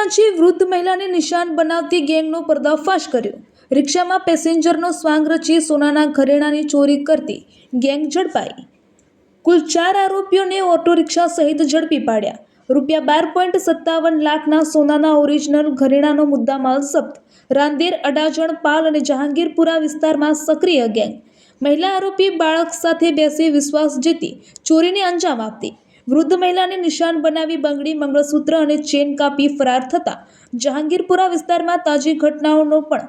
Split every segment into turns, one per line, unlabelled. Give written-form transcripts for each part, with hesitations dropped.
Crime વૃદ્ધ મહિલાને નિશાન બનાવતી ગેંગનો પર્દાફાશ કર્યો। રિક્ષામાં પેસેન્જરનો સ્વાંગ રચી સોનાના ઘરેણાંની ચોરી કરતી ગેંગ ઝડપાઈ। કુલ 4 આરોપીઓને ઓટો રિક્ષા સહિત ઝડપી પાડ્યા। ₹12.57 લાખના સોનાના ઓરિજિનલ ઘરેણાંનો મુદ્દામાલ જપ્ત। રાંદેર, અડાજણ, પાલ અને જહાંગીરપુરા વિસ્તારમાં સક્રિય ગેંગ। મહિલા આરોપી બાળક સાથે બેસી વિશ્વાસ જીતી ચોરીને અંજામ આપતી। વૃદ્ધ મહિલાને નિશાન બનાવી બંગડી, મંગળસૂત્ર અને ચેન કાપી ફરાર થતા જહાંગીરપુરા વિસ્તારમાં તાજી ઘટનાઓનો પણ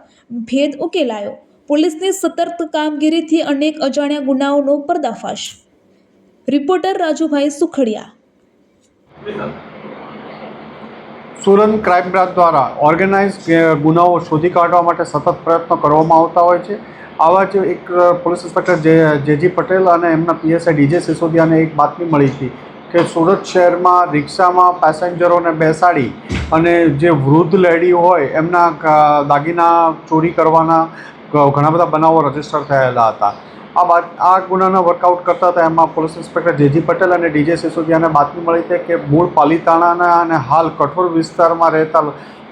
ભેદ ઉકેલાયો। પોલીસની સતર્ક કામગીરીથી અનેક અજાણ્યા ગુનાઓનો પર્દાફાશ। Reporter Rajubhai Sukhadia.
Surat crime branch દ્વારા ઓર્ગેનાઇઝ ગુનાઓ શોધી કાઢવા માટે સતત પ્રયત્નો કરવામાં આવતા હોય છે। આવા જ એક પોલીસ ઇન્સ્પેક્ટર જેજી પટેલ અને એમના પીએસઆઈ ડીજે સિસોદિયાને એક બાતમી મળી હતી કે સુરત શહેરમાં રિક્ષામાં પેસેન્જરોને બેસાડી અને જે વૃદ્ધ લેડી હોય એમના દાગીના ચોરી કરવાના ઘણા બધા બનાવો રજીસ્ટર થયેલા હતા। આ ગુનાના વર્કઆઉટ કરતા હતા એમાં પોલીસ ઇન્સ્પેક્ટર જેજી પટેલ અને ડીજે સિસોદિયાને બાતમી મળી હતી કે મૂળ પાલીતાણાના અને હાલ કઠોર વિસ્તારમાં રહેતા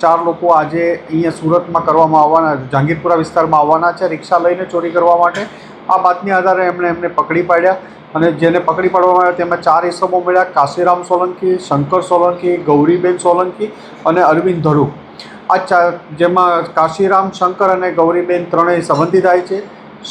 4 લોકો આજે અહીંયા સુરતમાં કરવામાં આવવાના, જહાંગીરપુરા વિસ્તારમાં આવવાના છે રિક્ષા લઈને ચોરી કરવા માટે। આ બાતમી આધારે એમને પકડી પાડ્યા અને જેને પકડી પાડવામાં આવ્યા તેમાં 4 ઇસમો મળ્યા: કાશીરામ સોલંકી, શંકર સોલંકી, ગૌરીબેન સોલંકી અને અરવિંદ ધડુક। જેમાં કાશીરામ, શંકર અને ગૌરીબેન ત્રણેય સંબંધી થાય છે।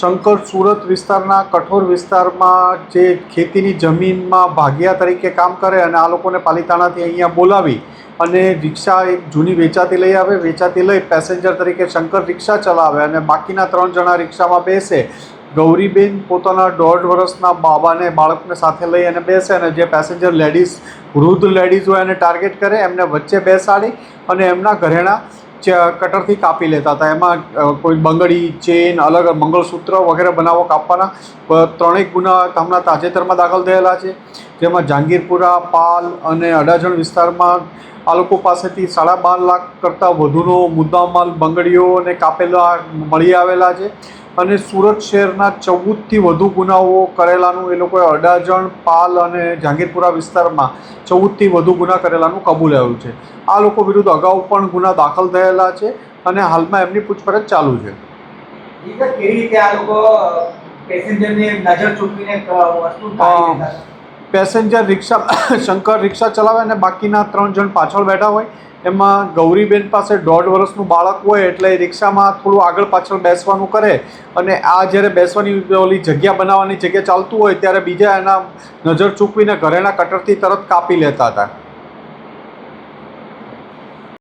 શંકર સુરત વિસ્તારના કઠોર વિસ્તારમાં જે ખેતીની જમીનમાં ભાગિયા તરીકે કામ કરે અને આ લોકોને પાલીતાણાથી અહીંયા બોલાવી અને રિક્ષા એક જૂની વેચાતી લઈ આવે। વેચાતી લઈ પેસેન્જર તરીકે શંકર રિક્ષા ચલાવે અને બાકીના 3 જણા રિક્ષામાં બેસે। ગૌરીબેન પોતાના 1.5 વર્ષના બાળકને સાથે લઈ અને બેસે અને જે પેસેન્જર વૃદ્ધ લેડીઝ હોય એને ટાર્ગેટ કરે, એમને વચ્ચે બેસાડી અને એમના ઘરેણાં કટરથી કાપી લેતા હતા। એમાં કોઈ બંગડી, ચેન, અલગ મંગળસૂત્ર વગેરે બનાવો કાપવાના 3 ગુના હમણાં તાજેતરમાં દાખલ થયેલા છે। જેમાં જહાંગીરપુરા, પાલ અને અડાજણ વિસ્તારમાં આ લોકો પાસેથી 12.5 લાખ કરતાં વધુનો મુદ્દામાલ, બંગડીઓ અને કાપેલા મળી આવેલા છે અને સુરત શહેરના 14થી વધુ ગુનાઓ કરેલાનું એ લોકોએ અડાજણ, પાલ અને જહાંગીરપુરા વિસ્તારમાં 14થી વધુ ગુના કરેલાનું કબૂલાયું છે। આ લોકો વિરુદ્ધ અગાઉ પણ ગુના દાખલ થયેલા છે અને હાલમાં એમની પૂછપરછ ચાલુ છે। પેસેન્જર રિક્ષા શંકર રિક્ષા ચલાવે અને બાકીના 3 જણ પાછળ બેઠા હોય। એમાં ગૌરીબેન પાસે 1.5 વર્ષનું બાળક હોય એટલે રિક્ષામાં થોડું આગળ પાછળ બેસવાનું કરે અને આ જ્યારે બેસવાની ઓલી જગ્યા બનાવવાની જગ્યા ચાલતું હોય ત્યારે બીજા એના નજર ચૂકવીને ઘરેણાં કટરથી તરત કાપી લેતા હતા।